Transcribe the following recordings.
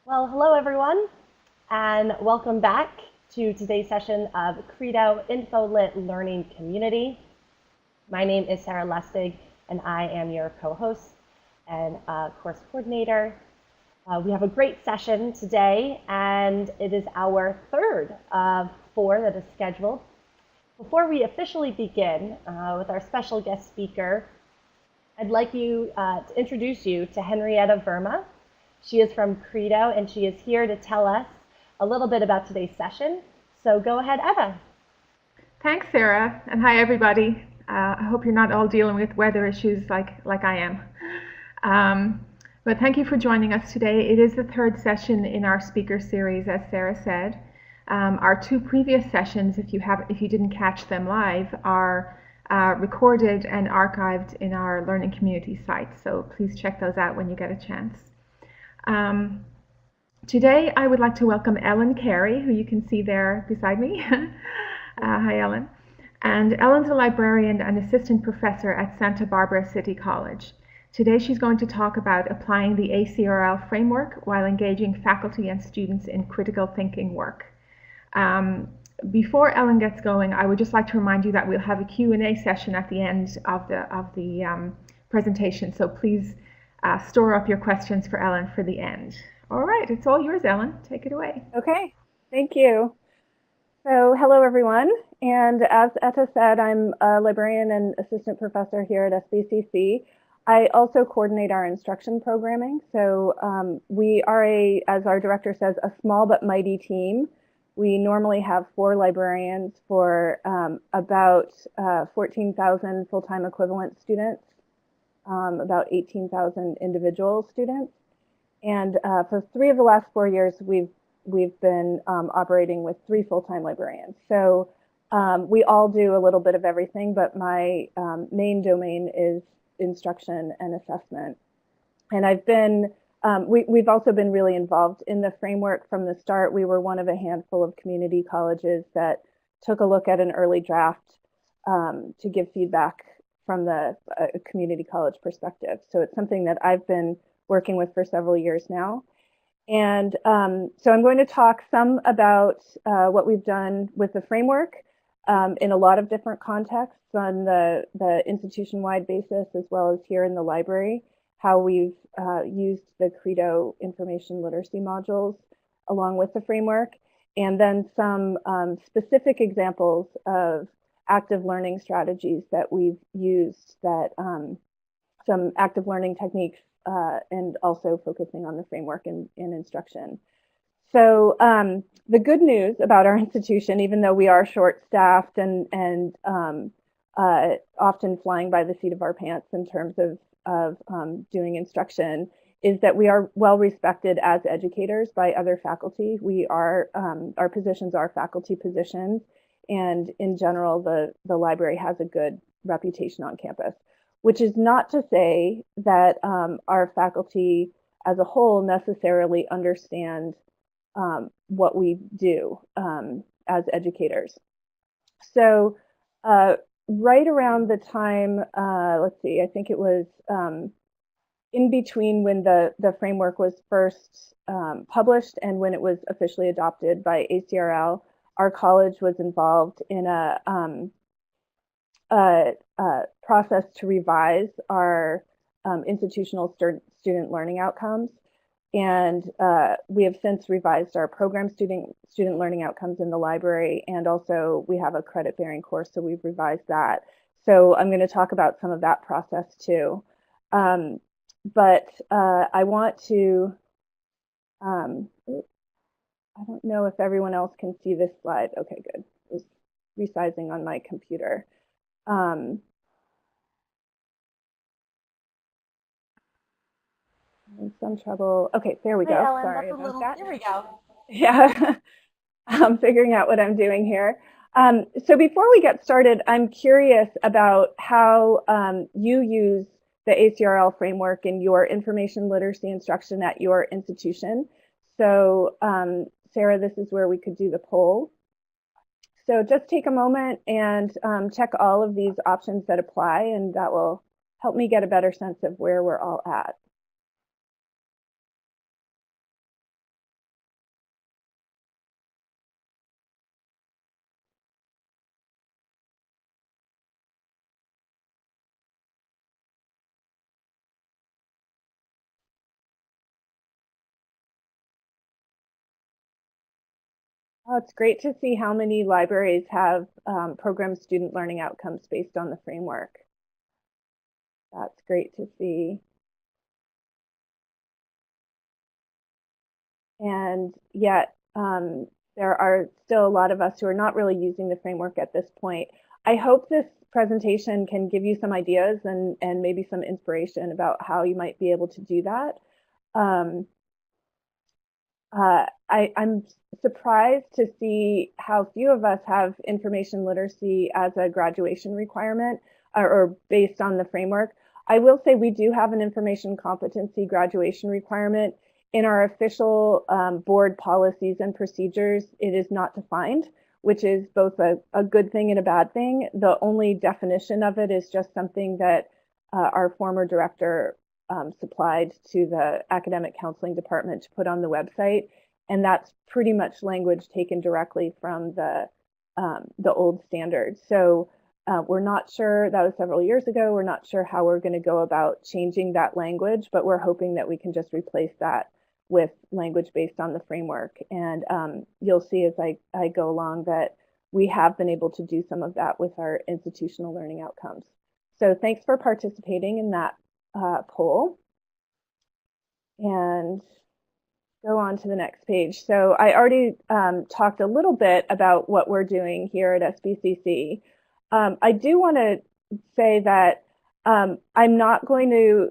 Well, hello everyone, and welcome back to today's session of Credo InfoLit Learning Community. My name is Sarah Lustig, and I am your co-host and course coordinator. We have a great session today, and it is our third of four that is scheduled. Before we officially begin with our special guest speaker, I'd like to introduce you to Henrietta Verma. She is from Credo, and she is here to tell us a little bit about today's session. So go ahead, Eva. Thanks, Sarah, and hi, everybody. I hope you're not all dealing with weather issues like I am. But thank you for joining us today. It is the third session in our speaker series, as Sarah said. Our two previous sessions, if you didn't catch them live, are recorded and archived in our learning community site. So please check those out when you get a chance. Today, I would like to welcome Ellen Carey, who you can see there beside me. Hi, Ellen. And Ellen's a librarian and assistant professor at Santa Barbara City College. Today, she's going to talk about applying the ACRL framework while engaging faculty and students in critical thinking work. Before Ellen gets going, I would just like to remind you that we'll have a Q&A session at the end of the presentation, so please store up your questions for Ellen for the end. All right, it's all yours, Ellen. Take it away. Okay, thank you. So hello, everyone. And as Etta said, I'm a librarian and assistant professor here at SBCC. I also coordinate our instruction programming. So we are, as our director says, a small but mighty team. We normally have 4 librarians for about 14,000 full-time equivalent students. About 18,000 individual students. And for 3 of the last 4 years, we've been operating with 3 full-time librarians. So we all do a little bit of everything, but my main domain is instruction and assessment. And we've also been really involved in the framework from the start. We were one of a handful of community colleges that took a look at an early draft to give feedback from the community college perspective. So it's something that I've been working with for several years now. And so I'm going to talk some about what we've done with the framework in a lot of different contexts on the institution-wide basis, as well as here in the library, how we've used the Credo information literacy modules along with the framework, and then some specific examples of active learning strategies that we've used, that some active learning techniques, and also focusing on the framework in instruction. So the good news about our institution, even though we are short-staffed and often flying by the seat of our pants in terms of doing instruction, is that we are well respected as educators by other faculty. We are, our positions are faculty positions. And in general, the library has a good reputation on campus, which is not to say that our faculty as a whole necessarily understand what we do as educators. So right around the time, let's see, I think it was in between when the framework was first published and when it was officially adopted by ACRL, our college was involved in a process to revise our institutional student learning outcomes. And we have since revised our program student learning outcomes in the library, and also we have a credit-bearing course, so we've revised that. So I'm going to talk about some of that process too. But I want to, I don't know if everyone else can see this slide. Okay, good. It was resizing on my computer. In some trouble. Okay, there we go. Ellen, sorry about that. There we go. Yeah, I'm figuring out what I'm doing here. So before we get started, I'm curious about how you use the ACRL framework in your information literacy instruction at your institution. So Sarah, this is where we could do the poll. So just take a moment and check all of these options that apply, and that will help me get a better sense of where we're all at. Oh, it's great to see how many libraries have program student learning outcomes based on the framework. That's great to see. And yet, there are still a lot of us who are not really using the framework at this point. I hope this presentation can give you some ideas and maybe some inspiration about how you might be able to do that. I'm surprised to see how few of us have information literacy as a graduation requirement or based on the framework. I will say we do have an information competency graduation requirement. In our official board policies and procedures, it is not defined, which is both a good thing and a bad thing. The only definition of it is just something that our former director supplied to the academic counseling department to put on the website. And that's pretty much language taken directly from the old standards. So we're not sure, that was several years ago, we're not sure how we're going to go about changing that language, but we're hoping that we can just replace that with language based on the framework. And you'll see as I go along that we have been able to do some of that with our institutional learning outcomes. So thanks for participating in that poll. And go on to the next page. So I already talked a little bit about what we're doing here at SBCC. I do want to say that I'm not going to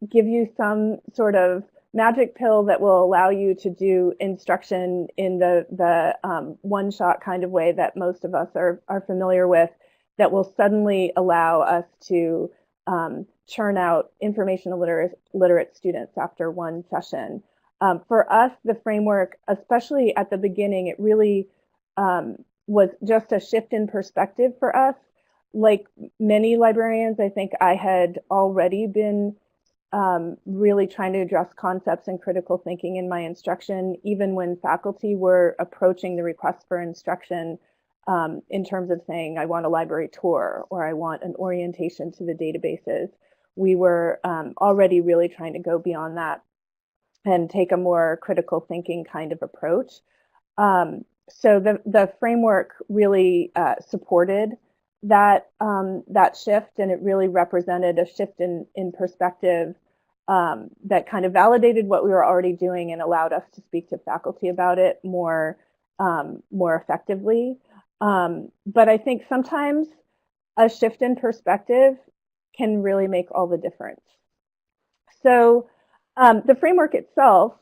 give you some sort of magic pill that will allow you to do instruction in the one-shot kind of way that most of us are familiar with, that will suddenly allow us to churn out information literate students after one session. For us, the framework, especially at the beginning, it really was just a shift in perspective for us. Like many librarians, I think I had already been really trying to address concepts and critical thinking in my instruction, even when faculty were approaching the request for instruction in terms of saying, I want a library tour or I want an orientation to the databases. We were already really trying to go beyond that and take a more critical thinking kind of approach. So the framework really supported that shift, and it really represented a shift in perspective that kind of validated what we were already doing and allowed us to speak to faculty about it more effectively. But I think sometimes a shift in perspective can really make all the difference. So the framework itself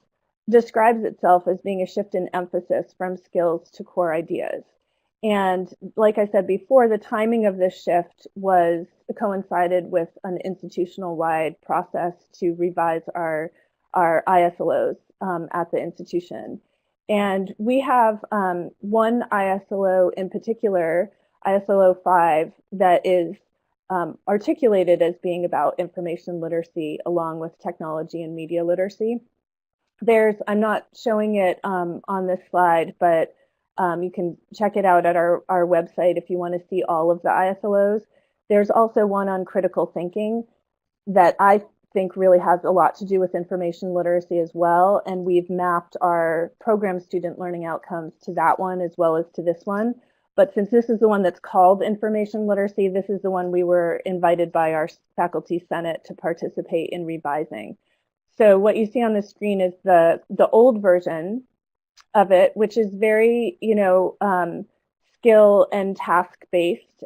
describes itself as being a shift in emphasis from skills to core ideas. And like I said before, the timing of this shift coincided with an institutional-wide process to revise our ISLOs at the institution. And we have one ISLO in particular, ISLO 5, that is articulated as being about information literacy along with technology and media literacy. I'm not showing it on this slide, but you can check it out at our website if you want to see all of the ISLOs. There's also one on critical thinking that I think really has a lot to do with information literacy as well. And we've mapped our program student learning outcomes to that one as well as to this one. But since this is the one that's called information literacy, this is the one we were invited by our faculty senate to participate in revising. So what you see on the screen is the old version of it, which is very, skill and task based,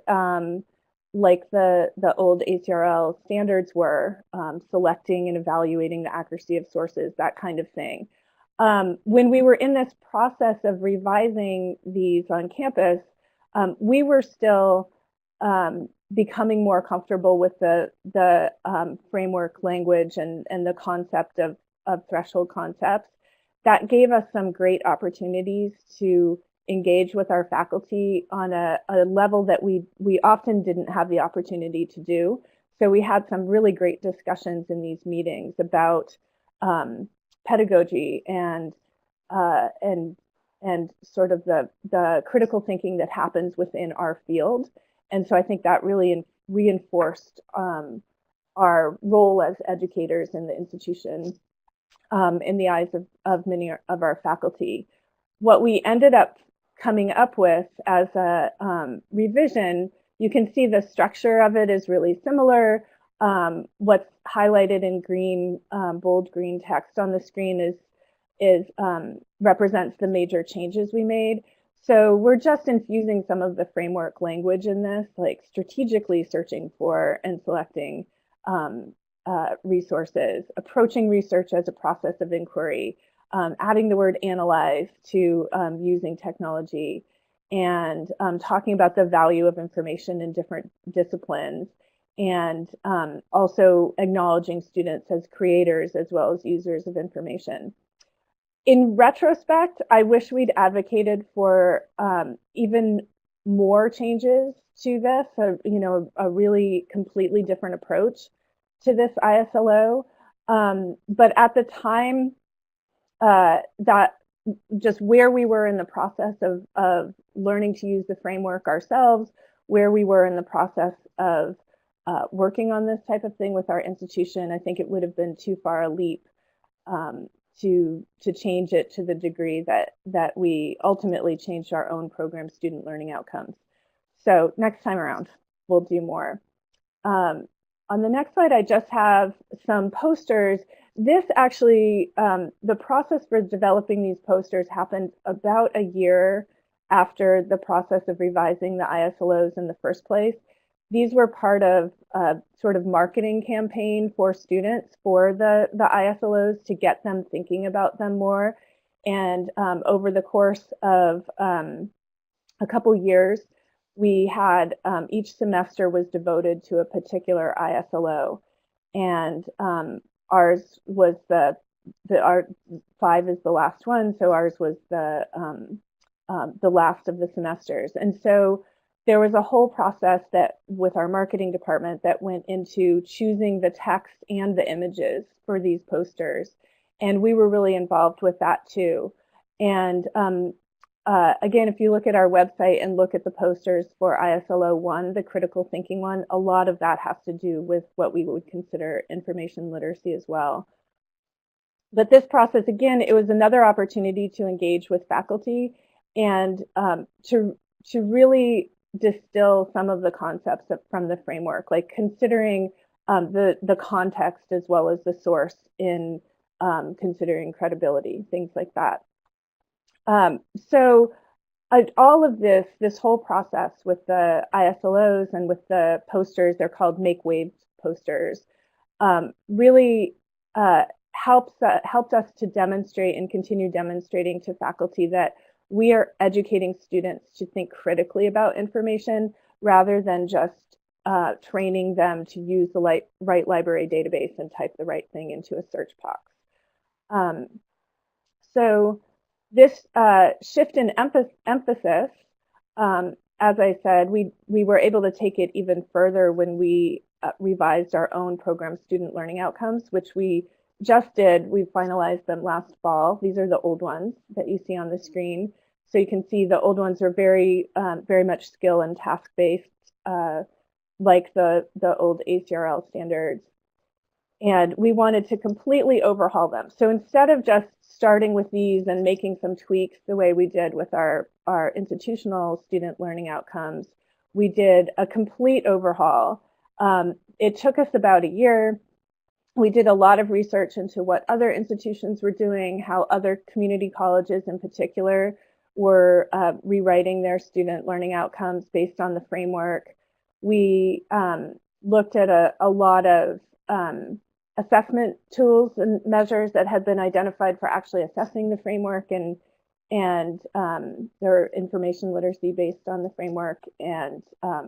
like the old ACRL standards were, selecting and evaluating the accuracy of sources, that kind of thing. When we were in this process of revising these on campus, we were still becoming more comfortable with the framework language and the concept of threshold concepts. That gave us some great opportunities to engage with our faculty on a level that we often didn't have the opportunity to do. So we had some really great discussions in these meetings about pedagogy and sort of the critical thinking that happens within our field. And so I think that really reinforced our role as educators in the institution in the eyes of many of our faculty. what we ended up coming up with as a revision, you can see the structure of it is really similar. What's highlighted in green, bold green text on the screen represents the major changes we made. So we're just infusing some of the framework language in this, like strategically searching for and selecting resources, approaching research as a process of inquiry, adding the word analyze to using technology, and talking about the value of information in different disciplines, and also acknowledging students as creators as well as users of information. In retrospect, I wish we'd advocated for even more changes to this, a really completely different approach to this ISLO. But at the time, that just where we were in the process of learning to use the framework ourselves, where we were in the process of working on this type of thing with our institution, I think it would have been too far a leap to change it to the degree that we ultimately changed our own program student learning outcomes. So next time around, we'll do more. On the next slide, I just have some posters. This actually, the process for developing these posters happened about a year after the process of revising the ISLOs in the first place. These were part of a sort of marketing campaign for students for the ISLOs to get them thinking about them more. And over the course of a couple years, we had each semester was devoted to a particular ISLO. And ours was our 5 is the last one, so ours was the last of the semesters. And so there was a whole process that with our marketing department that went into choosing the text and the images for these posters. And we were really involved with that too. And again, if you look at our website and look at the posters for ISLO 1, the critical thinking one, a lot of that has to do with what we would consider information literacy as well. But this process, again, it was another opportunity to engage with faculty and to really distill some of the concepts from the framework, like considering the context as well as the source in considering credibility, things like that. So all of this whole process with the ISLOs and with the posters, they're called Make Waves posters, really helped us to demonstrate and continue demonstrating to faculty that we are educating students to think critically about information rather than just training them to use the right library database and type the right thing into a search box. So this shift in emphasis, as I said, we were able to take it even further when we revised our own program student learning outcomes, which we just did. We finalized them last fall. These are the old ones that you see on the screen. So you can see the old ones are very much skill and task-based, like the old ACRL standards. And we wanted to completely overhaul them. So instead of just starting with these and making some tweaks the way we did with our institutional student learning outcomes, we did a complete overhaul. It took us about a year. We did a lot of research into what other institutions were doing, how other community colleges in particular were rewriting their student learning outcomes based on the framework. We looked at a lot of assessment tools and measures that had been identified for actually assessing the framework, and their information literacy based on the framework, and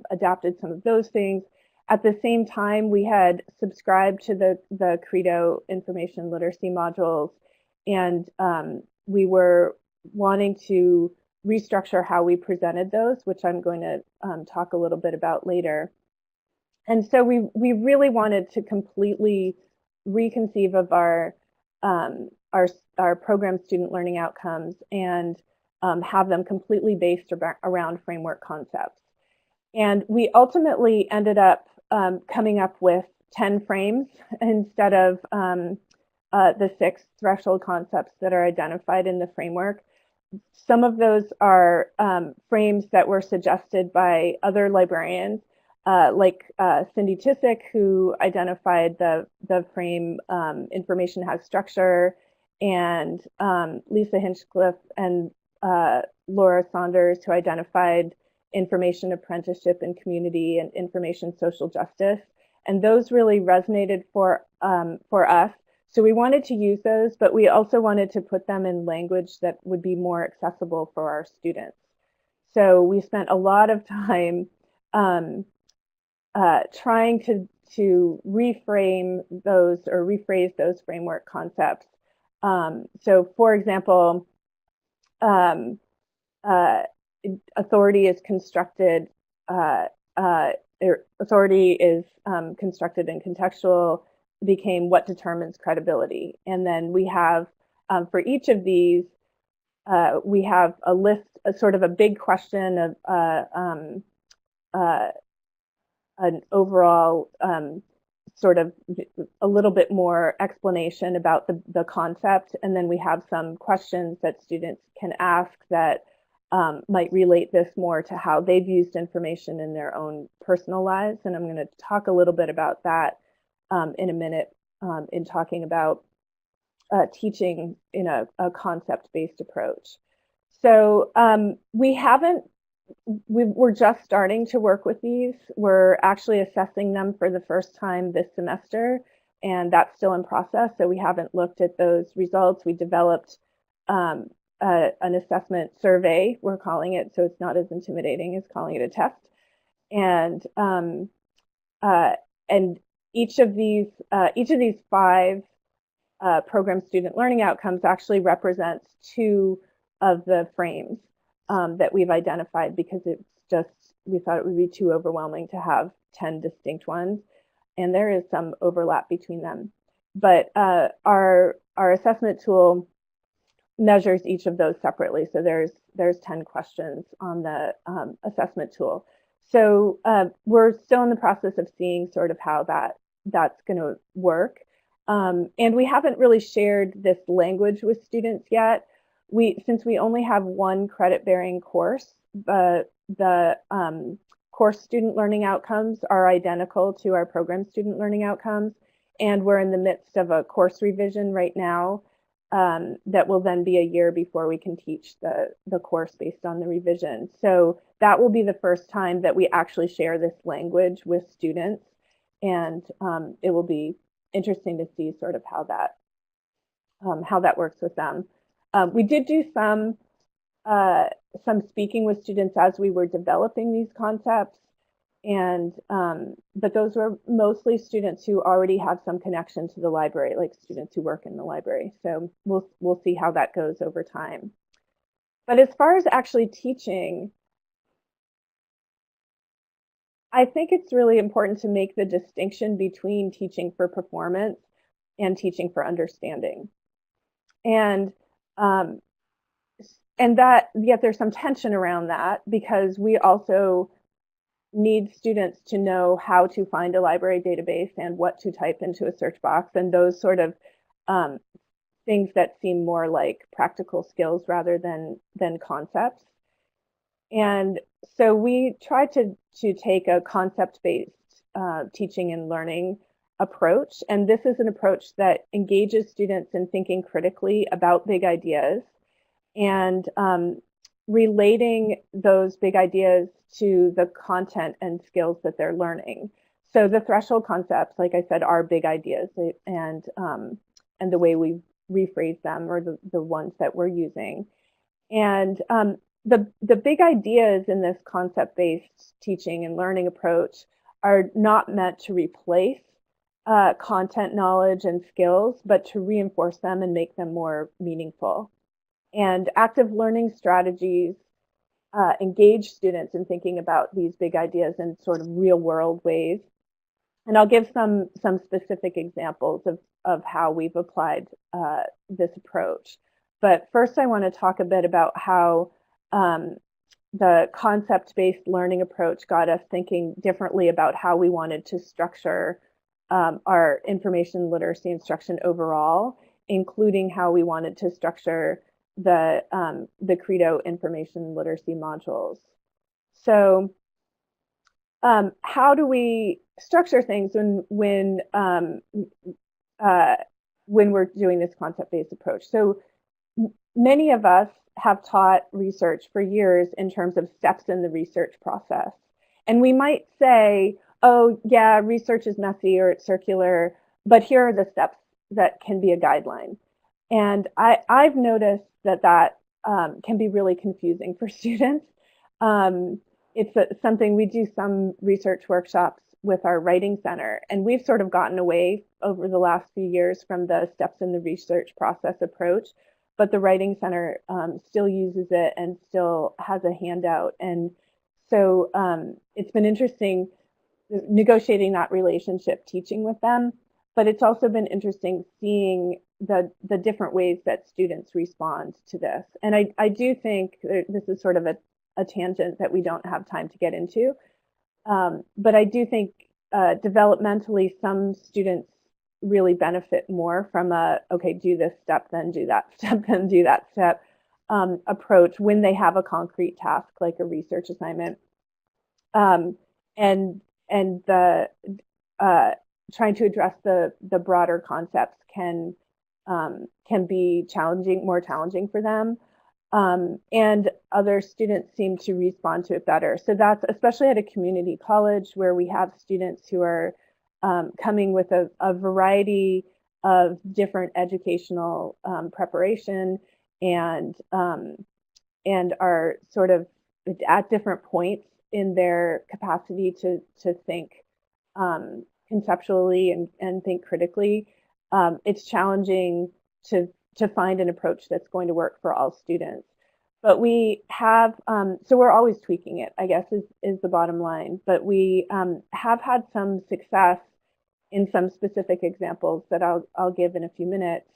adapted some of those things. At the same time, we had subscribed to the Credo information literacy modules, and we were wanting to restructure how we presented those, which I'm going to talk a little bit about later. And so we really wanted to completely reconceive of our program student learning outcomes and have them completely based around framework concepts. And we ultimately ended up coming up with 10 frames instead of the 6 threshold concepts that are identified in the framework. some of those are frames that were suggested by other librarians, like Cindy Chiswick, who identified the frame information has structure, and Lisa Hinchcliffe and Laura Saunders, who identified information apprenticeship and community and information social justice. And those really resonated for us. So we wanted to use those, but we also wanted to put them in language that would be more accessible for our students. So we spent a lot of time trying to reframe those or rephrase those framework concepts. So for example, authority is constructed, authority is constructed and contextual became what determines credibility. And then we have, for each of these, we have a list, a sort of a big question of an overall sort of a little bit more explanation about the concept. And then we have some questions that students can ask that might relate this more to how they've used information in their own personal lives. And I'm going to talk a little bit about that in a minute in talking about teaching in a concept-based approach. So we're just starting to work with these. We're actually assessing them for the first time this semester, and that's still in process. So we haven't looked at those results. We developed an assessment survey, we're calling it, so it's not as intimidating as calling it a test. And each of these 5 program student learning outcomes actually represents 2 of the frames that we've identified, because we thought it would be too overwhelming to have 10 distinct ones, and there is some overlap between them. But our assessment tool measures each of those separately. So there's 10 questions on the assessment tool. So we're still in the process of seeing sort of how that's going to work. And we haven't really shared this language with students yet. Since we only have 1 credit-bearing course, the course student learning outcomes are identical to our program student learning outcomes. And we're in the midst of a course revision right now that will then be a year before we can teach the course based on the revision. So that will be the first time that we actually share this language with students. And it will be interesting to see sort of how that works with them. We did do some speaking with students as we were developing these concepts, and but those were mostly students who already have some connection to the library, like students who work in the library. So we'll see how that goes over time. But as far as actually teaching, I think it's really important to make the distinction between teaching for performance and teaching for understanding. And that, yet there's some tension around that, because we also need students to know how to find a library database and what to type into a search box, and those sort of things that seem more like practical skills rather than concepts. And so we try to take a concept-based teaching and learning approach. And this is an approach that engages students in thinking critically about big ideas and relating those big ideas to the content and skills that they're learning. So the threshold concepts, like I said, are big ideas, and the way we rephrase them are the ones that we're using. And the big ideas in this concept-based teaching and learning approach are not meant to replace content knowledge and skills, but to reinforce them and make them more meaningful. And active learning strategies engage students in thinking about these big ideas in sort of real-world ways. And I'll give some specific examples of how we've applied this approach. But first, I want to talk a bit about how the concept-based learning approach got us thinking differently about how we wanted to structure our information literacy instruction overall, including how we wanted to structure the Credo information literacy modules. So how do we structure things when we're doing this concept-based approach? So many of us have taught research for years in terms of steps in the research process. And we might say, oh, yeah, research is messy or it's circular, but here are the steps that can be a guideline. And I've noticed that can be really confusing for students. It's something we do some research workshops with our writing center, and we've sort of gotten away over the last few years from the steps in the research process approach, but the writing center still uses it and still has a handout. And so it's been interesting negotiating that relationship, teaching with them, but it's also been interesting seeing the different ways that students respond to this. And I do think this is sort of a tangent that we don't have time to get into, but I do think developmentally some students really benefit more from okay, do this step, then do that step, then do that step approach when they have a concrete task like a research assignment. And the trying to address the broader concepts can be more challenging for them. And other students seem to respond to it better. So that's especially at a community college where we have students who are coming with a variety of different educational preparation and are sort of at different points in their capacity to think conceptually and think critically. It's challenging to find an approach that's going to work for all students. But we have, so we're always tweaking it, I guess, is the bottom line. But we have had some success in some specific examples that I'll give in a few minutes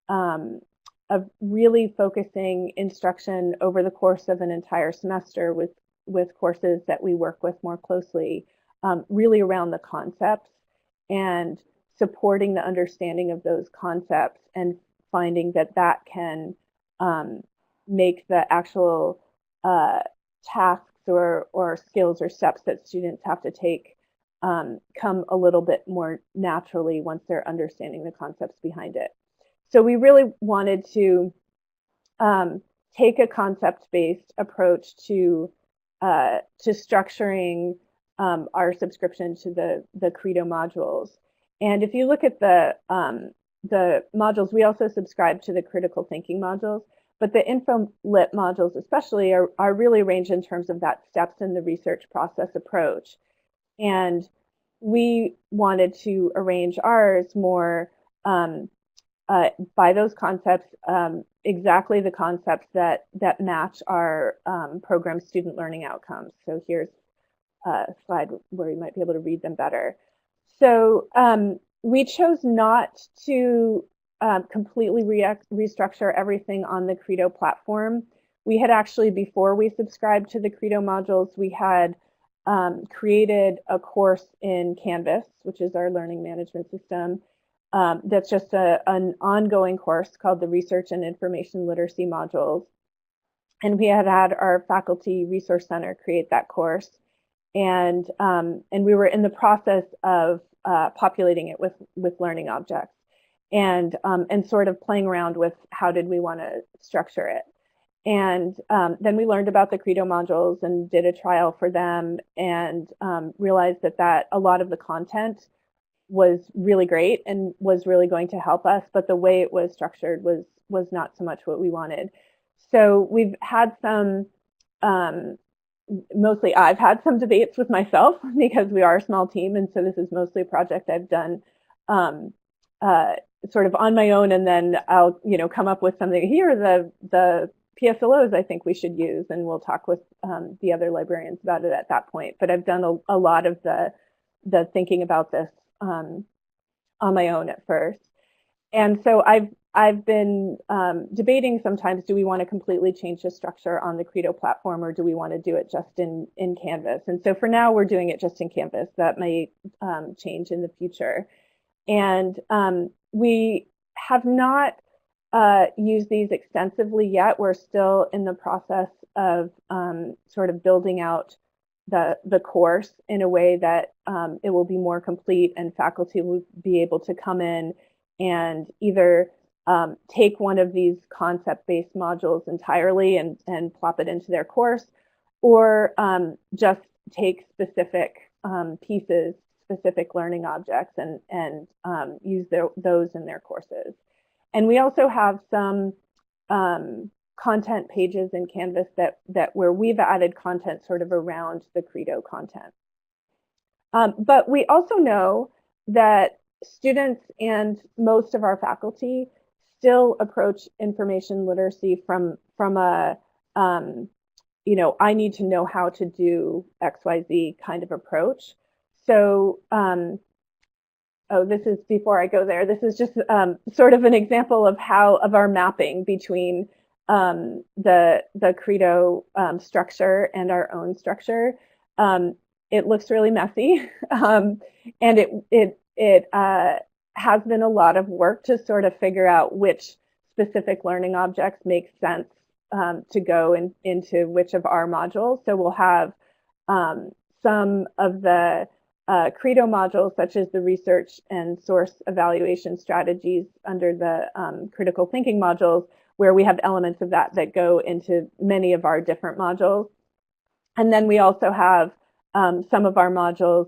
of really focusing instruction over the course of an entire semester with courses that we work with more closely, really around the concepts and supporting the understanding of those concepts and finding that can make the actual tasks or skills or steps that students have to take come a little bit more naturally once they're understanding the concepts behind it. So we really wanted to take a concept-based approach to structuring our subscription to the Credo modules. And if you look at the modules, we also subscribe to the critical thinking modules, but the info lit modules especially are really arranged in terms of that steps in the research process approach. And we wanted to arrange ours more by those concepts, exactly the concepts that match our program student learning outcomes. So here's a slide where you might be able to read them better. So we chose not to completely restructure everything on the Credo platform. We had actually, before we subscribed to the Credo modules, we had created a course in Canvas, which is our learning management system. That's just an ongoing course called the Research and Information Literacy modules. And we had our faculty resource center create that course. And we were in the process of populating it with learning objects and sort of playing around with how did we want to structure it. And then we learned about the Credo modules and did a trial for them and realized that a lot of the content was really great and was really going to help us, but the way it was structured was not so much what we wanted. So we've had some, mostly I've had some debates with myself because we are a small team, and so this is mostly a project I've done sort of on my own, and then I'll come up with something. Here are the PSLOs I think we should use, and we'll talk with the other librarians about it at that point. But I've done a lot of the thinking about this on my own at first. And so I've been debating sometimes, do we want to completely change the structure on the Credo platform, or do we want to do it just in Canvas? And so for now, we're doing it just in Canvas. That may change in the future. And we have not use these extensively yet. We're still in the process of sort of building out the course in a way that it will be more complete and faculty will be able to come in and either take one of these concept-based modules entirely and plop it into their course, or just take specific pieces, specific learning objects, and use those in their courses. And we also have some content pages in Canvas that where we've added content sort of around the Credo content. But we also know that students and most of our faculty still approach information literacy from a you know, I need to know how to do XYZ kind of approach. So oh, this is before I go there. This is just sort of an example of our mapping between the Credo structure and our own structure. It looks really messy, and it has been a lot of work to sort of figure out which specific learning objects make sense to go into which of our modules. So we'll have some of the Credo modules, such as the research and source evaluation strategies under the critical thinking modules, where we have elements of that go into many of our different modules. And then we also have some of our modules,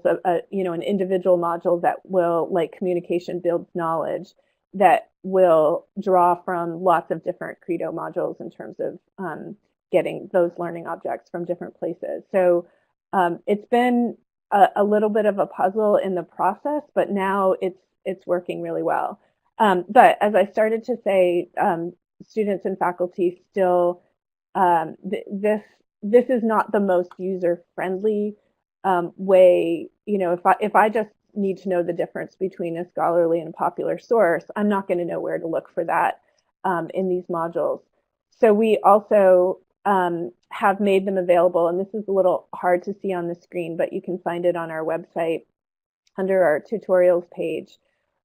you know, an individual module that will, like communication builds knowledge, that will draw from lots of different Credo modules in terms of getting those learning objects from different places. So it's been a little bit of a puzzle in the process, but now it's working really well. But as I started to say, students and faculty still, this is not the most user-friendly way. You know, if I just need to know the difference between a scholarly and a popular source, I'm not going to know where to look for that in these modules. So we also have made them available, and this is a little hard to see on the screen, but you can find it on our website under our tutorials page.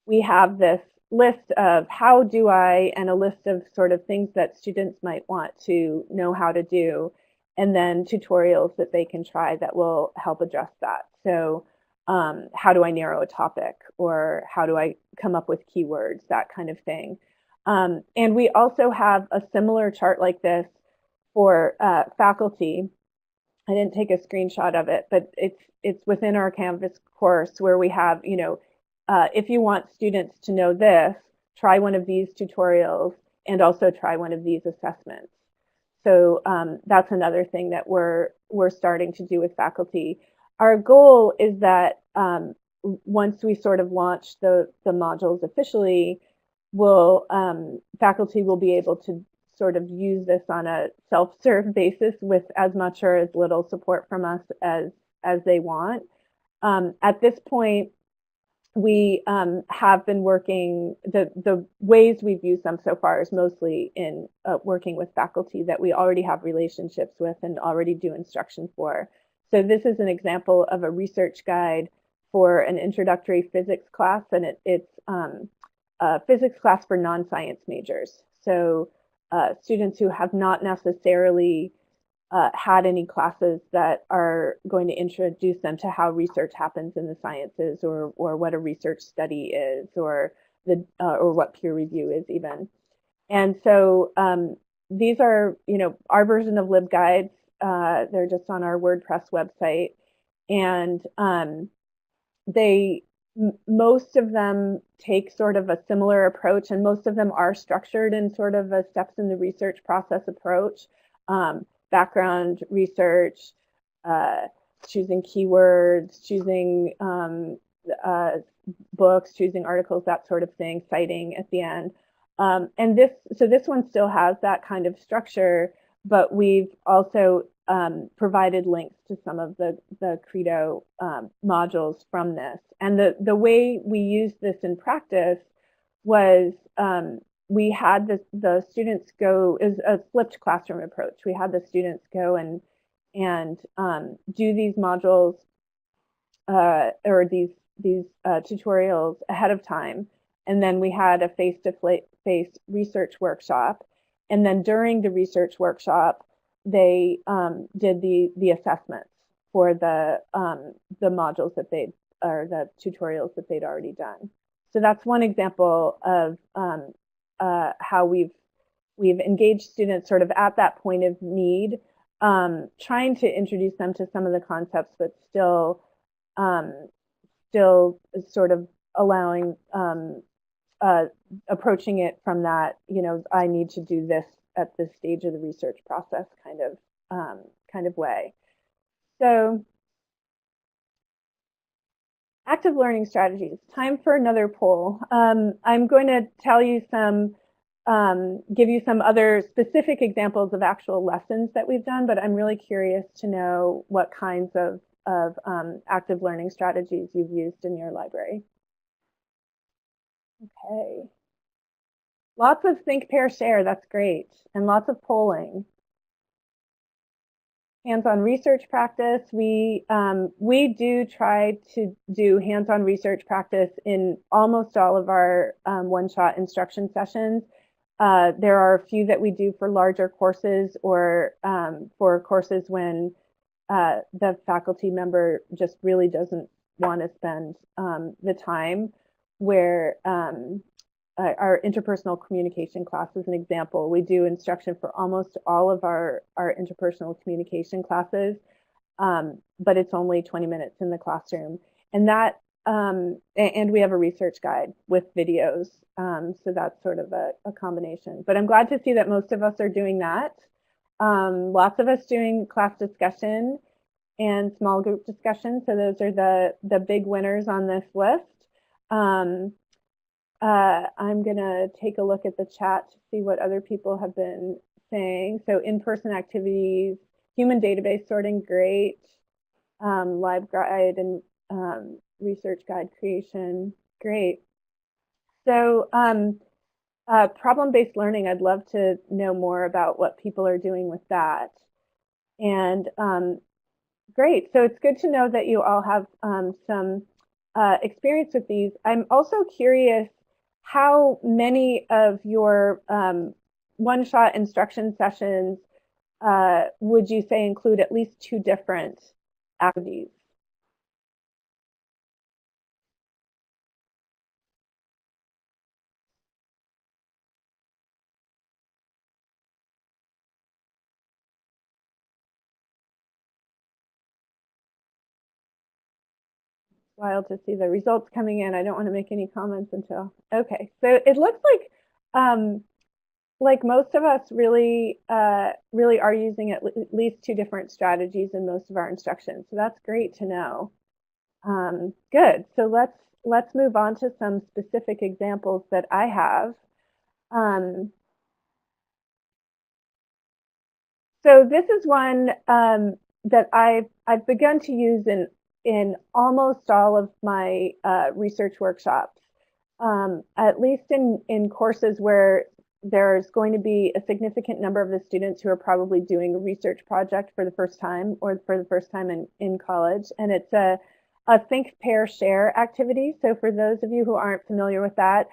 We have this list of how do I, and a list of sort of things that students might want to know how to do, and then tutorials that they can try that will help address that. So how do I narrow a topic, or how do I come up with keywords, that kind of thing. And we also have a similar chart like this for faculty. I didn't take a screenshot of it, but it's within our Canvas course, where we have, you know, if you want students to know this, try one of these tutorials and also try one of these assessments. So that's another thing that we're starting to do with faculty. Our goal is that once we sort of launch the modules officially, faculty will be able to sort of use this on a self-serve basis with as much or as little support from us as they want. At this point, we have been working, the ways we've used them so far is mostly in working with faculty that we already have relationships with and already do instruction for. So this is an example of a research guide for an introductory physics class, and it's a physics class for non-science majors. So students who have not necessarily had any classes that are going to introduce them to how research happens in the sciences, or what a research study is, or what peer review is even. And so these are, you know, our version of LibGuides. They're just on our WordPress website, and most of them take sort of a similar approach, and most of them are structured in sort of a steps in the research process approach. Background research, choosing keywords, choosing books, choosing articles, that sort of thing, citing at the end. And this one still has that kind of structure, but we've also provided links to some of the Credo modules from this. And the way we used this in practice was we had the students go, is a flipped classroom approach. We had the students go and do these modules or these tutorials ahead of time, and then we had a face-to-face research workshop. And then during the research workshop, they did the assessments for the modules that they or the tutorials that they'd already done. So that's one example of how we've engaged students sort of at that point of need, trying to introduce them to some of the concepts, but still sort of allowing approaching it from that, I need to do this at this stage of the research process kind of way. So active learning strategies. Time for another poll. I'm going to tell you give you some other specific examples of actual lessons that we've done, but I'm really curious to know what kinds of active learning strategies you've used in your library. Okay. Lots of think, pair, share. That's great. And lots of polling. Hands-on research practice. We do try to do hands-on research practice in almost all of our one-shot instruction sessions. There are a few that we do for larger courses or for courses when the faculty member just really doesn't want to spend the time, where our interpersonal communication class is an example. We do instruction for almost all of our interpersonal communication classes, but it's only 20 minutes in the classroom. And that and we have a research guide with videos, so that's sort of a combination. But I'm glad to see that most of us are doing that. Lots of us doing class discussion and small group discussion. So those are the big winners on this list. I'm gonna take a look at the chat to see what other people have been saying. So in-person activities, human database sorting, great. Lib guide and research guide creation, great. So problem-based learning, I'd love to know more about what people are doing with that. And great, so it's good to know that you all have some experience with these. I'm also curious how many of your one-shot instruction sessions would you say include at least 2 different activities? Wild to see the results coming in. I don't want to make any comments until, okay. So it looks like most of us really are using at least 2 different strategies in most of our instruction. So that's great to know. Good. So let's move on to some specific examples that I have. So this is one that I've begun to use in almost all of my research workshops, at least in courses where there's going to be a significant number of the students who are probably doing a research project for the first time or for the first time in college. And it's a think, pair, share activity. So for those of you who aren't familiar with that,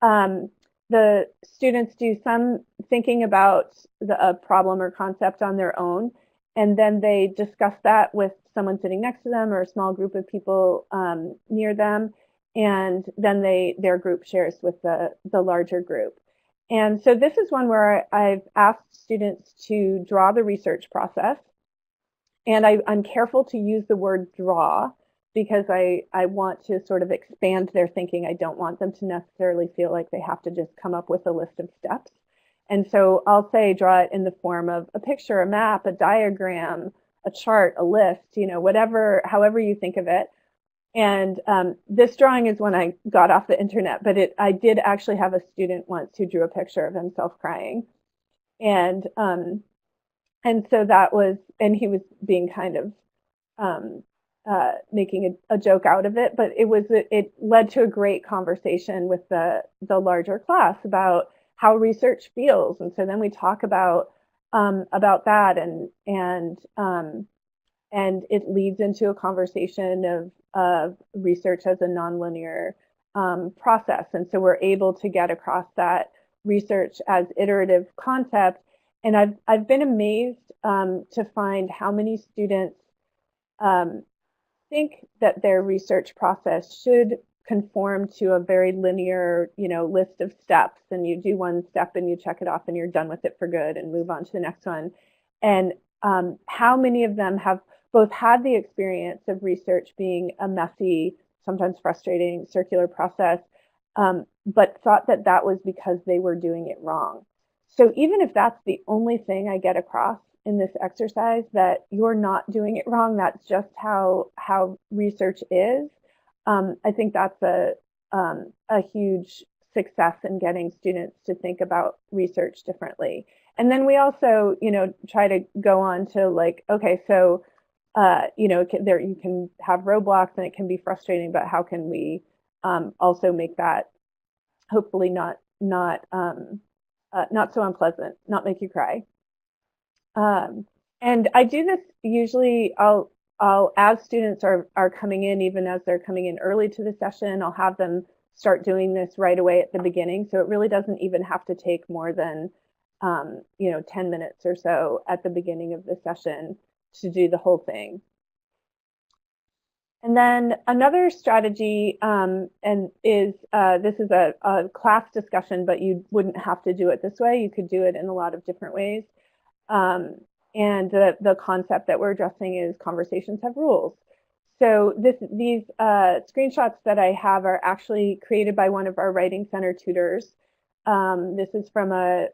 the students do some thinking about a problem or concept on their own, and then they discuss that with someone sitting next to them or a small group of people near them, and then their group shares with the larger group. And so this is one where I've asked students to draw the research process, and I'm careful to use the word draw because I want to sort of expand their thinking. I don't want them to necessarily feel like they have to just come up with a list of steps. And so I'll say draw it in the form of a picture, a map, a diagram, a chart, a list, whatever, however you think of it. And this drawing is one I got off the internet, but I did actually have a student once who drew a picture of himself crying. And so that was, and he was being kind of making a joke out of it, but it led to a great conversation with the larger class about how research feels. And so then we talk about that, and it leads into a conversation of research as a nonlinear process. And so we're able to get across that research as iterative concept. And I've been amazed to find how many students think that their research process should conform to a very linear, list of steps, and you do one step and you check it off and you're done with it for good and move on to the next one. And how many of them have both had the experience of research being a messy, sometimes frustrating, circular process, but thought that that was because they were doing it wrong. So even if that's the only thing I get across in this exercise, that you're not doing it wrong, that's just how research is, I think that's a huge success in getting students to think about research differently. And then we also, try to go on to like, okay, so, there you can have roadblocks and it can be frustrating, but how can we also make that hopefully not so unpleasant, not make you cry. And I do this usually, I'll as students are coming in, even as they're coming in early to the session, I'll have them start doing this right away at the beginning. So it really doesn't even have to take more than 10 minutes or so at the beginning of the session to do the whole thing. And then another strategy this is a class discussion, but you wouldn't have to do it this way. You could do it in a lot of different ways. And the concept that we're addressing is conversations have rules. So these screenshots that I have are actually created by one of our Writing Center tutors. This is from a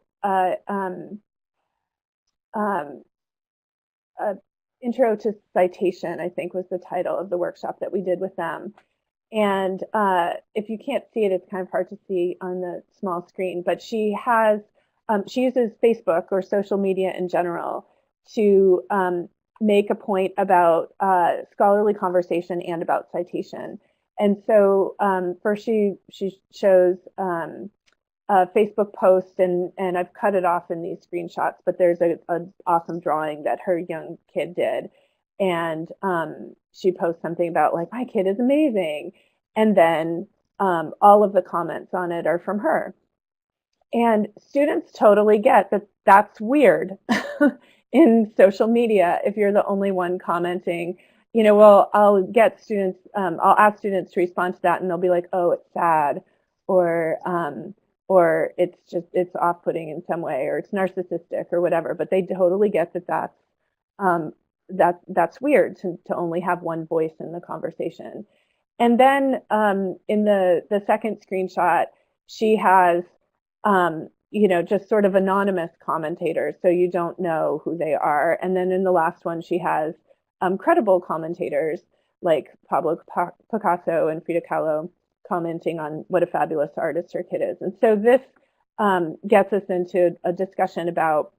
Intro to Citation, I think was the title of the workshop that we did with them. And if you can't see it, it's kind of hard to see on the small screen, but she uses Facebook or social media in general to make a point about scholarly conversation and about citation. And so first she shows a Facebook post, and I've cut it off in these screenshots, but there's an awesome drawing that her young kid did. And she posts something about like, my kid is amazing. And then all of the comments on it are from her. And students totally get that that's weird in social media if you're the only one commenting. Well, I'll ask students to respond to that and they'll be like, oh, it's sad, or it's off-putting in some way, or it's narcissistic or whatever. But they totally get that that's weird to only have one voice in the conversation. And then in the second screenshot, she has just sort of anonymous commentators, so you don't know who they are. And then in the last one, she has credible commentators like Pablo Picasso and Frida Kahlo commenting on what a fabulous artist her kid is. And so this gets us into a discussion about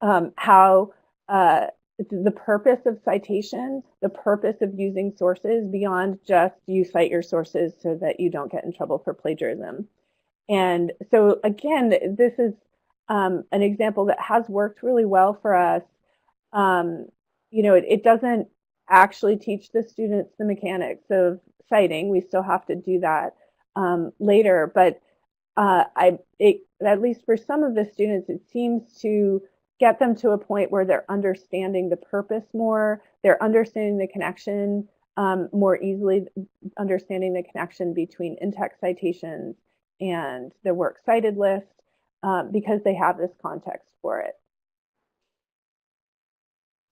how the purpose of citation, the purpose of using sources beyond just you cite your sources so that you don't get in trouble for plagiarism. And so again, this is an example that has worked really well for us. It doesn't actually teach the students the mechanics of citing. We still have to do that later, but at least for some of the students, it seems to get them to a point where they're understanding the purpose more, they're understanding the connection more easily, understanding the connection between in-text citations and the works cited list because they have this context for it.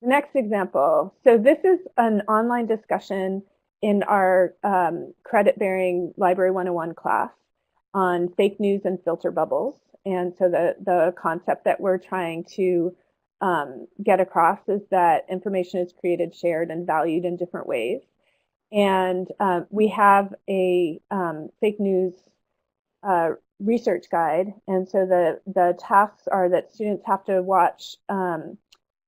The next example, so this is an online discussion in our credit-bearing Library 101 class on fake news and filter bubbles. And so the concept that we're trying to get across is that information is created, shared, and valued in different ways. And we have a fake news research guide. And so the tasks are that students have to watch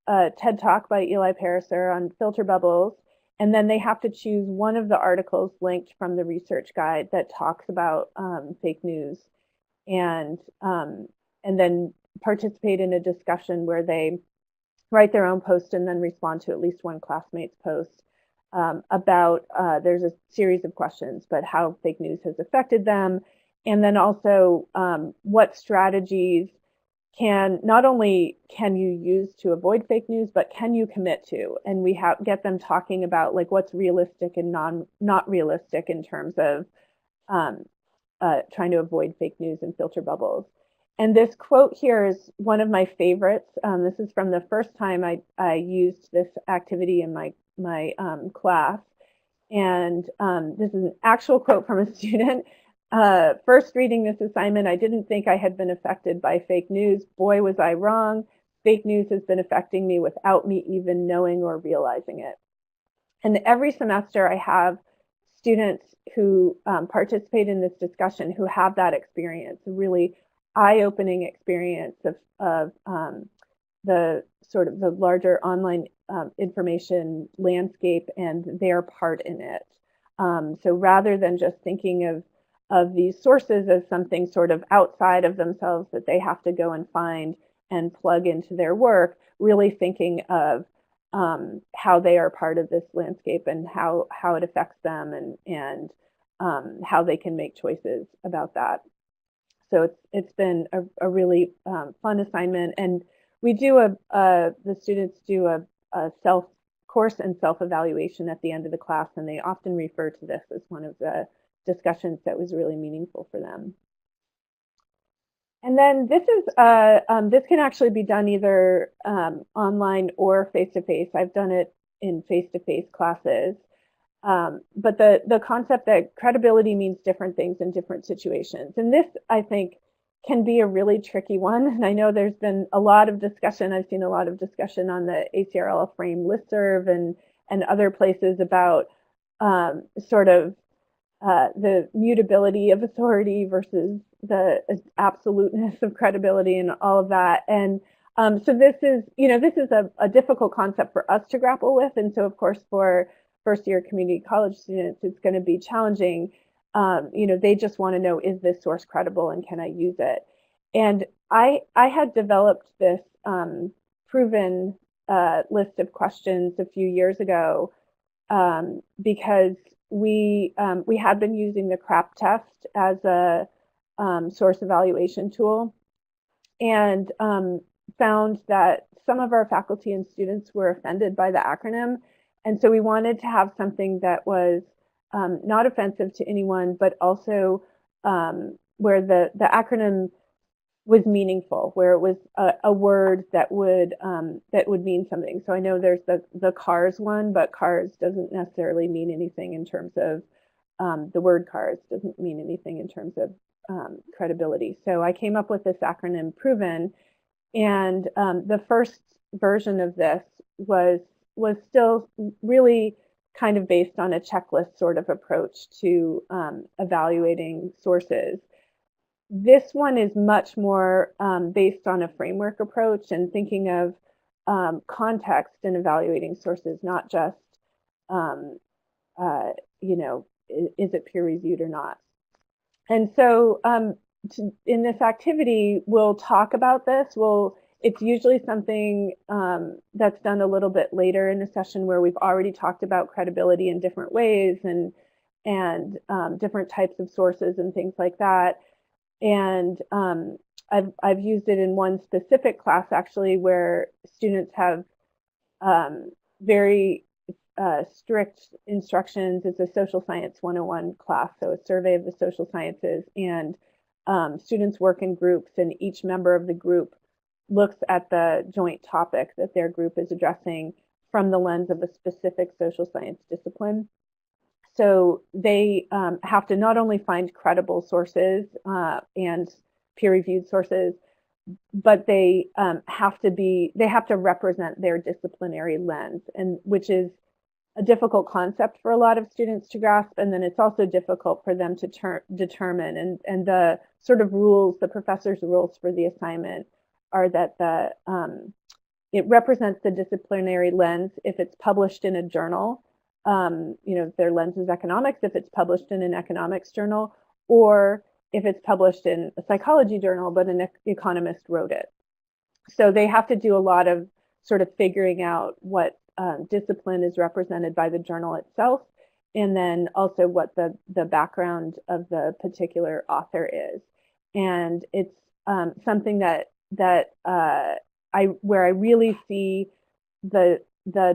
a TED Talk by Eli Pariser on filter bubbles, and then they have to choose one of the articles linked from the research guide that talks about fake news, and then participate in a discussion where they write their own post and then respond to at least one classmate's post about, there's a series of questions, but how fake news has affected them. And then also what strategies not only can you use to avoid fake news, but can you commit to? And we get them talking about like what's realistic and not realistic in terms of trying to avoid fake news and filter bubbles. And this quote here is one of my favorites. This is from the first time I used this activity in my class. And this is an actual quote from a student. First reading this assignment, I didn't think I had been affected by fake news. Boy, was I wrong. Fake news has been affecting me without me even knowing or realizing it. And every semester I have students who participate in this discussion who have that experience, a really eye-opening experience of the sort of the larger online information landscape and their part in it. So rather than just thinking of these sources as something sort of outside of themselves that they have to go and find and plug into their work, really thinking of how they are part of this landscape and how it affects them and how they can make choices about that. So it's been a really fun assignment, and we do the students do a course and self-evaluation at the end of the class, and they often refer to this as one of the discussions that was really meaningful for them. And then this can actually be done either online or face-to-face. I've done it in face-to-face classes. But the concept that credibility means different things in different situations. And this, I think, can be a really tricky one. And I know there's been a lot of discussion. I've seen a lot of discussion on the ACRL Frame listserv and other places about sort of the mutability of authority versus the absoluteness of credibility and all of that. And so this is a difficult concept for us to grapple with. And so, of course, for first-year community college students, it's going to be challenging. They just want to know, is this source credible and can I use it? And I had developed this proven list of questions a few years ago because we had been using the CRAP test as a source evaluation tool, and found that some of our faculty and students were offended by the acronym. And so we wanted to have something that was not offensive to anyone, but also where the acronym was meaningful, where it was a word that would mean something. So I know there's the CARS one, but CARS doesn't necessarily mean anything in terms of the word CARS doesn't mean anything in terms of credibility. So I came up with this acronym PROVEN, and the first version of this was still really kind of based on a checklist sort of approach to evaluating sources. This one is much more based on a framework approach and thinking of context in evaluating sources, not just, is it peer reviewed or not? And so in this activity, we'll talk about this. It's usually something that's done a little bit later in a session where we've already talked about credibility in different ways and different types of sources and things like that. And I've used it in one specific class actually where students have very strict instructions. It's a social science 101 class, so a survey of the social sciences, and students work in groups, and each member of the group looks at the joint topic that their group is addressing from the lens of a specific social science discipline. So they have to not only find credible sources and peer-reviewed sources, but they have to represent their disciplinary lens, and which is a difficult concept for a lot of students to grasp. And then it's also difficult for them to determine. And the sort of rules, the professor's rules for the assignment are that it represents the disciplinary lens if it's published in a journal. If their lens is economics, if it's published in an economics journal, or if it's published in a psychology journal, but an economist wrote it. So they have to do a lot of sort of figuring out what discipline is represented by the journal itself, and then also what the background of the particular author is. And it's something that where I really see the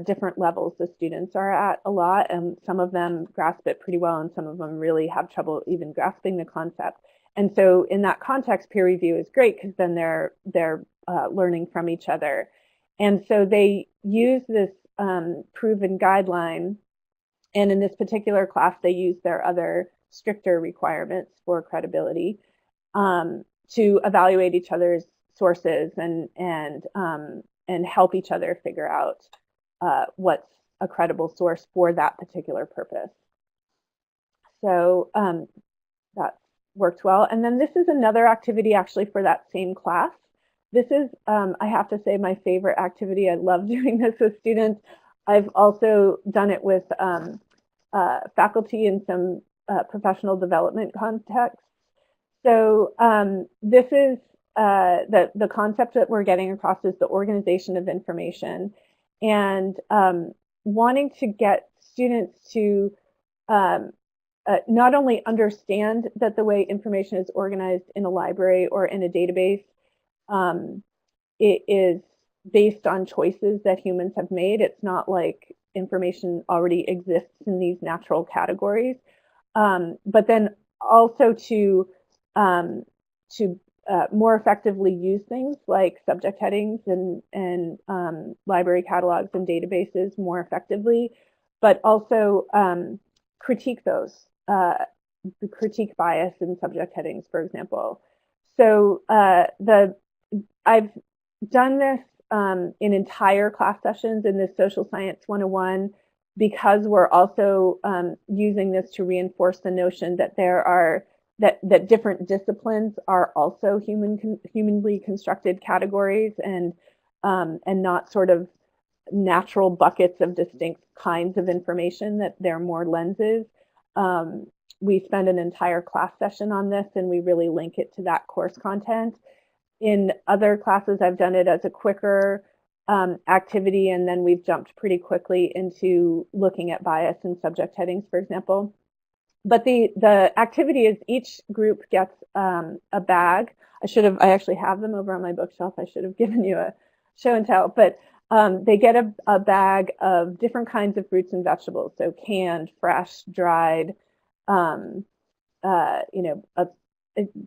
different levels the students are at a lot, and some of them grasp it pretty well, and some of them really have trouble even grasping the concept. And so in that context, peer review is great because then they're learning from each other. And so they use this proven guideline, and in this particular class, they use their other stricter requirements for credibility to evaluate each other's sources and help each other figure out what's a credible source for that particular purpose. So that worked well. And then this is another activity actually for that same class. This is, I have to say, my favorite activity. I love doing this with students. I've also done it with faculty in some professional development contexts. So this is the concept that we're getting across is the organization of information, and wanting to get students to not only understand that the way information is organized in a library or in a database, it is based on choices that humans have made. It's not like information already exists in these natural categories, but then also to more effectively use things like subject headings and library catalogs and databases more effectively, but also critique those, critique bias in subject headings, for example. So I've done this in entire class sessions in this Social Science 101 because we're also using this to reinforce the notion that there are that different disciplines are also humanly constructed categories and not sort of natural buckets of distinct kinds of information, that they're more lenses. We spend an entire class session on this, and we really link it to that course content. In other classes, I've done it as a quicker activity, and then we've jumped pretty quickly into looking at bias in subject headings, for example. But the activity is each group gets a bag. I actually have them over on my bookshelf. I should have given you a show and tell, but they get a bag of different kinds of fruits and vegetables. So canned, fresh, dried, a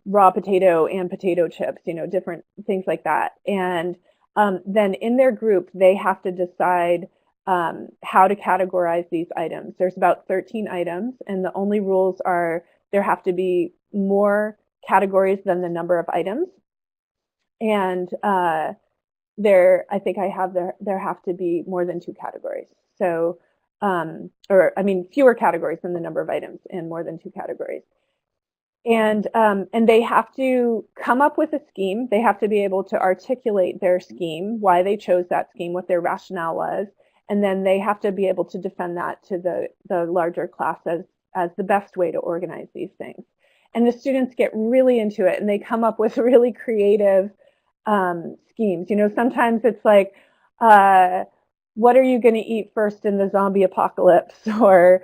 raw potato and potato chips, different things like that. And then in their group, they have to decide how to categorize these items. There's about 13 items, and the only rules are there have to be more categories than the number of items. And there have to be more than 2 categories. So, fewer categories than the number of items and more than 2 categories. And they have to come up with a scheme. They have to be able to articulate their scheme, why they chose that scheme, what their rationale was, and then they have to be able to defend that to the larger class as the best way to organize these things. And the students get really into it, and they come up with really creative schemes. Sometimes it's like, what are you going to eat first in the zombie apocalypse? Or,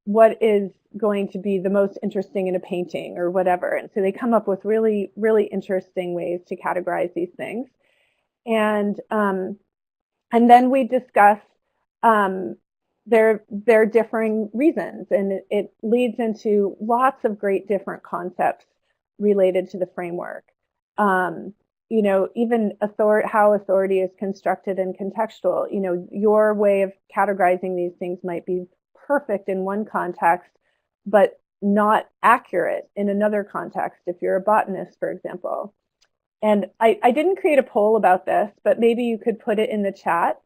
what is going to be the most interesting in a painting or whatever. And so they come up with really, really interesting ways to categorize these things. And then we discuss their differing reasons, and it leads into lots of great different concepts related to the framework. Even how authority is constructed and contextual. Your way of categorizing these things might be perfect in one context, but not accurate in another context, if you're a botanist, for example. And I didn't create a poll about this, but maybe you could put it in the chat.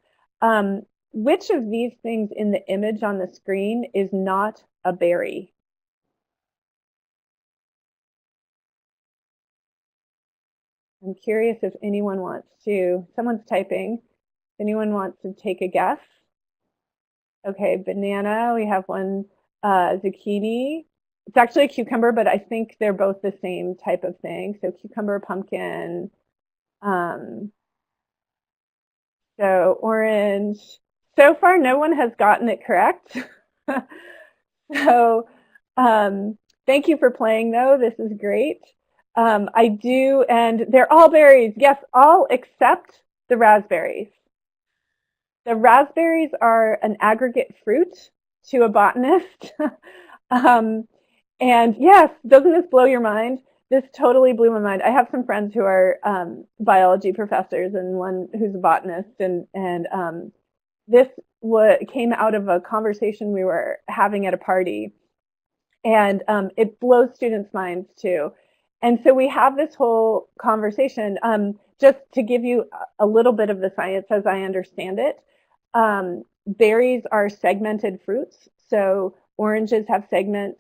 Which of these things in the image on the screen is not a berry? I'm curious if anyone wants to, someone's typing. Anyone wants to take a guess? Okay, banana, we have one, zucchini. It's actually a cucumber, but I think they're both the same type of thing. So cucumber, pumpkin, So orange. So far, no one has gotten it correct. So thank you for playing, though. This is great. I do, and they're all berries. Yes, all except the raspberries. The raspberries are an aggregate fruit to a botanist. um, and yes, doesn't this blow your mind? This totally blew my mind. I have some friends who are biology professors and one who's a botanist, and this came out of a conversation we were having at a party, and it blows students' minds too. And so we have this whole conversation. Just to give you a little bit of the science as I understand it, berries are segmented fruits. So oranges have segments.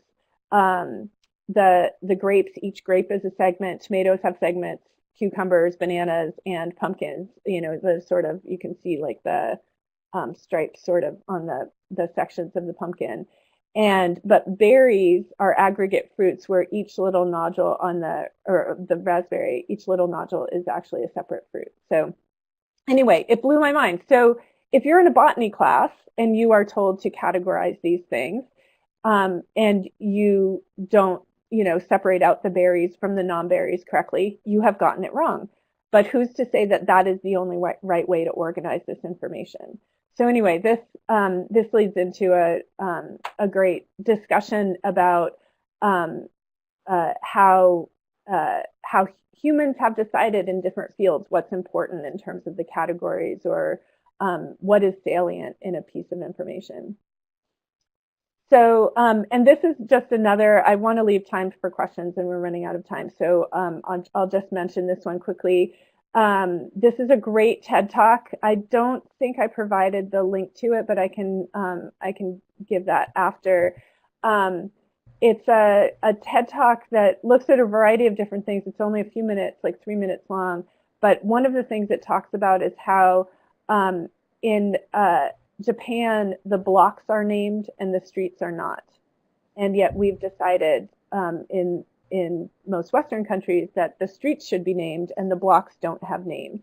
The grapes, each grape is a segment. Tomatoes have segments. Cucumbers, bananas, and pumpkins. You know, the sort of, you can see like the stripes sort of on the sections of the pumpkin. But berries are aggregate fruits where each little nodule on the raspberry, each little nodule is actually a separate fruit. So anyway, it blew my mind. So if you're in a botany class and you are told to categorize these things, and you don't, separate out the berries from the non-berries correctly, you have gotten it wrong. But who's to say that that is the only right way to organize this information? So anyway, this leads into a great discussion about how humans have decided in different fields what's important in terms of the categories, or what is salient in a piece of information. So, and this is just another, I want to leave time for questions and we're running out of time. So I'll just mention this one quickly. This is a great TED Talk. I don't think I provided the link to it, but I can give that after. It's a TED Talk that looks at a variety of different things. It's only a few minutes, like 3 minutes long. But one of the things it talks about is how in Japan, the blocks are named and the streets are not. And yet we've decided in most Western countries that the streets should be named and the blocks don't have names.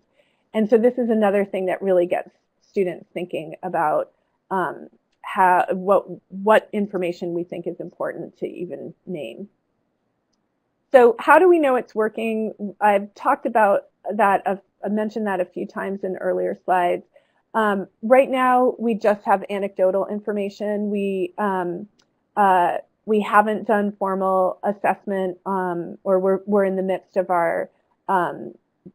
And so this is another thing that really gets students thinking about what information we think is important to even name. So how do we know it's working? I've talked about that. I mentioned that a few times in earlier slides. Right now, we just have anecdotal information. We haven't done formal assessment, or we're in the midst of our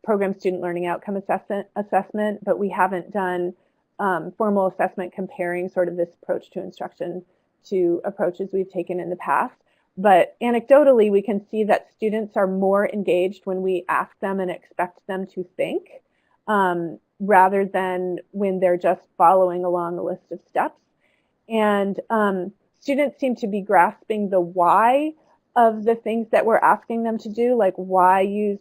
program student learning outcome assessment, but we haven't done formal assessment comparing sort of this approach to instruction to approaches we've taken in the past. But anecdotally, we can see that students are more engaged when we ask them and expect them to think, rather than when they're just following along a list of steps. And students seem to be grasping the why of the things that we're asking them to do, like why use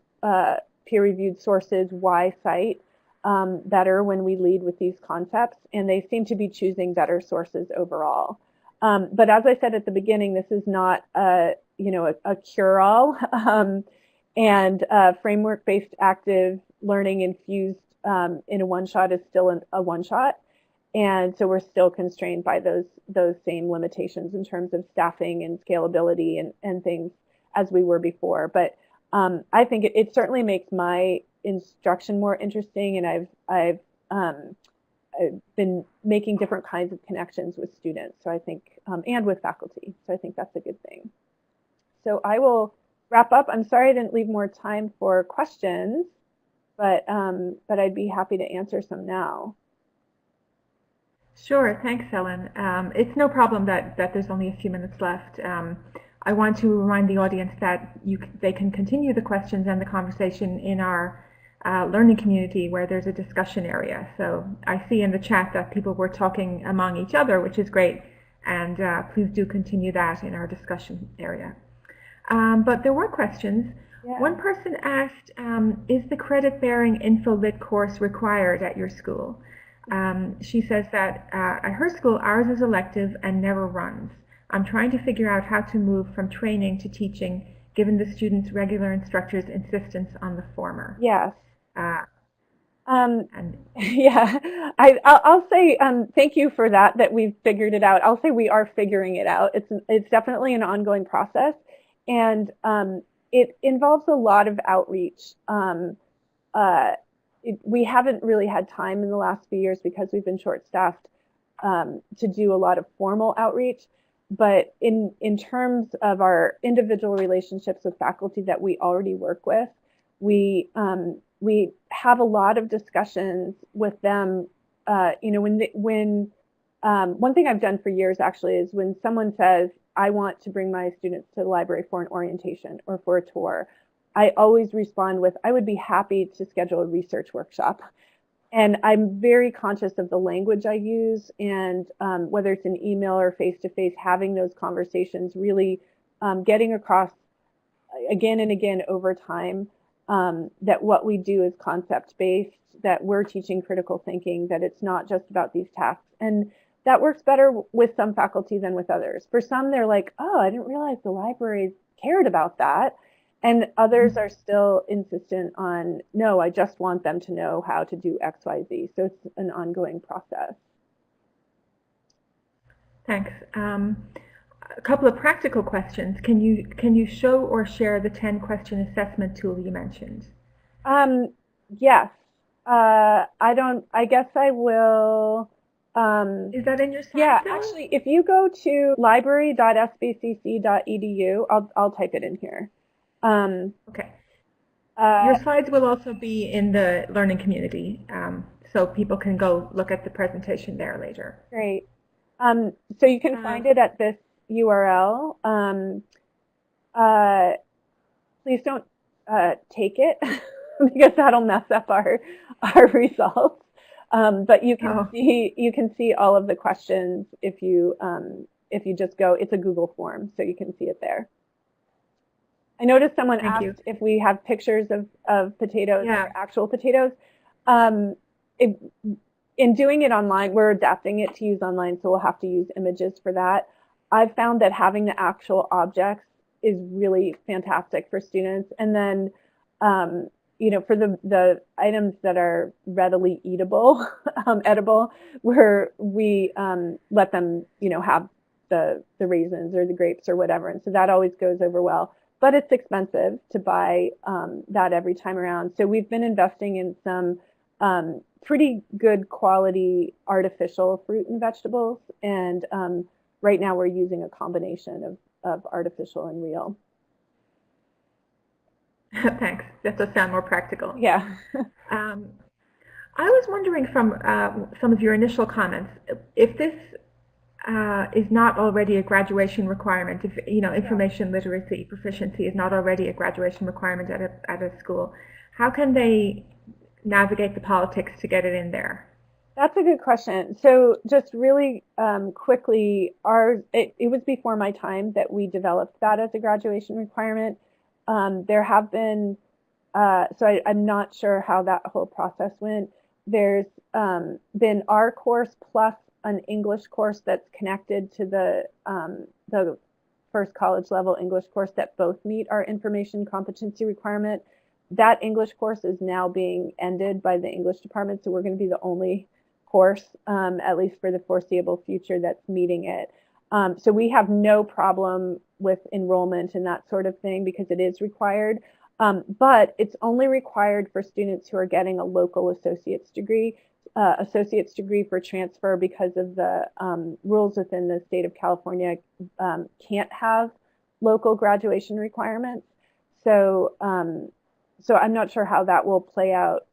peer-reviewed sources, why cite better when we lead with these concepts, and they seem to be choosing better sources overall. But as I said at the beginning, this is not a cure-all, and framework-based active learning infused in a one-shot is still a one-shot. And so we're still constrained by those same limitations in terms of staffing and scalability and things as we were before. But I think it certainly makes my instruction more interesting, and I've been making different kinds of connections with students. So I think, and with faculty. So I think that's a good thing. So I will wrap up. I'm sorry I didn't leave more time for questions, but I'd be happy to answer some now. Sure, thanks, Ellen. It's no problem that there's only a few minutes left. I want to remind the audience that they can continue the questions and the conversation in our learning community, where there's a discussion area. So I see in the chat that people were talking among each other, which is great, and please do continue that in our discussion area. But there were questions. Yeah. One person asked, is the credit-bearing InfoLit course required at your school? She says that at her school, ours is elective and never runs. I'm trying to figure out how to move from training to teaching, given the students' regular instructors' insistence on the former. Yes. And Yeah, I'll say thank you for that we've figured it out. I'll say we are figuring it out. It's definitely an ongoing process, and it involves a lot of outreach. Uh, we haven't really had time in the last few years because we've been short-staffed to do a lot of formal outreach. But in terms of our individual relationships with faculty that we already work with, we have a lot of discussions with them. When one thing I've done for years actually is when someone says, I want to bring my students to the library for an orientation or for a tour, I always respond with, I would be happy to schedule a research workshop. And I'm very conscious of the language I use, and whether it's an email or face-to-face, having those conversations, really getting across again and again over time that what we do is concept-based, that we're teaching critical thinking, that it's not just about these tasks. And that works better with some faculty than with others. For some, they're like, oh, I didn't realize the library cared about that. And others are still insistent on, no, I just want them to know how to do X, Y, Z. So it's an ongoing process. thanks. A couple of practical questions. Can you show or share the 10-question assessment tool you mentioned? Yes. I guess I will. Is that in your slide? Yeah, actually, if you go to library.sbcc.edu, I'll type it in here. Okay. Your slides will also be in the learning community, so people can go look at the presentation there later. Great. So you can find it at this URL. Please don't take it because that'll mess up our results. But you can see all of the questions if you just go. It's a Google form, so you can see it there. I noticed someone asked if we have pictures of potatoes or actual potatoes. In doing it online, we're adapting it to use online, so we'll have to use images for that. I've found that having the actual objects is really fantastic for students. And then, for the items that are readily eatable, edible, where we let them, have the raisins or the grapes or whatever. And so that always goes over well. But it's expensive to buy that every time around. So we've been investing in some pretty good quality artificial fruit and vegetables. And right now we're using a combination of artificial and real. Thanks. That does sound more practical. Yeah. I was wondering from some of your initial comments, if this is not already a graduation requirement, if information literacy proficiency is not already a graduation requirement at a school, how can they navigate the politics to get it in there? That's a good question. So just really quickly, it was before my time that we developed that as a graduation requirement. There have been, so I'm not sure how that whole process went. There's been our course plus an English course that's connected to the first college level English course that both meet our information competency requirement. That English course is now being ended by the English department, so we're going to be the only course, at least for the foreseeable future, that's meeting it. So we have no problem with enrollment and that sort of thing because it is required. But it's only required for students who are getting a local associate's degree for transfer because of the rules within the state of California can't have local graduation requirements. So I'm not sure how that will play out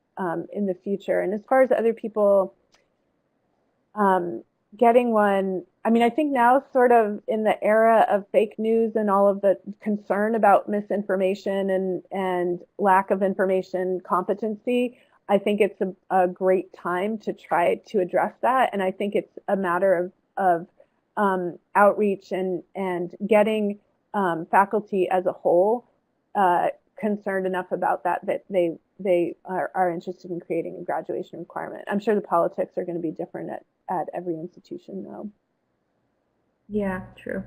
in the future. And as far as other people getting one, I mean, I think now sort of in the era of fake news and all of the concern about misinformation and lack of information competency, I think it's a great time to try to address that. And I think it's a matter of outreach and getting faculty as a whole concerned enough about that they are interested in creating a graduation requirement. I'm sure the politics are going to be different at every institution, though. Yeah, true.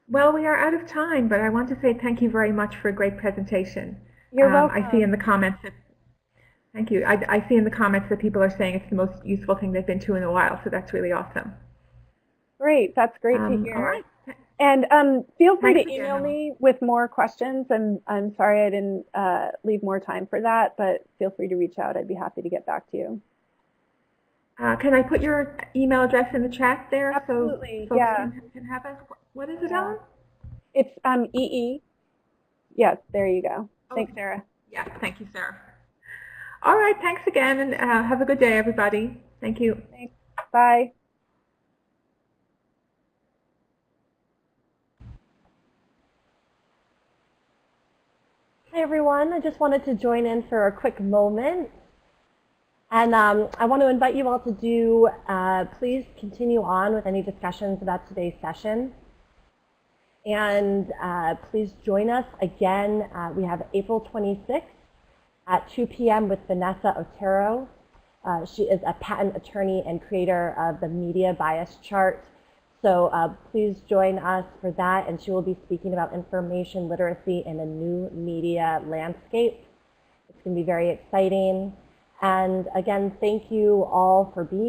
Well, we are out of time, but I want to say thank you very much for a great presentation. You're welcome. I see in the comments that Thank you. I see in the comments that people are saying it's the most useful thing they've been to in a while, so that's really awesome. Great, that's great to hear. All right. And feel free Thanks to email again. me with more questions. And I'm sorry I didn't leave more time for that, but feel free to reach out. I'd be happy to get back to you. Can I put your email address in the chat there? Absolutely, so folks yeah. can have it? What is it on? It's EE. Yes, there you go. Oh, Thanks, Sarah. Yeah, thank you, Sarah. All right, thanks again, and have a good day, everybody. Thank you. Thanks. Bye. Hi, everyone. I just wanted to join in for a quick moment. And I want to invite you all to please continue on with any discussions about today's session. And please join us again. We have April 26th at 2 p.m. with Vanessa Otero. She is a patent attorney and creator of the media bias chart. So please join us for that, and she will be speaking about information literacy in a new media landscape. It's going to be very exciting. And again, thank you all for being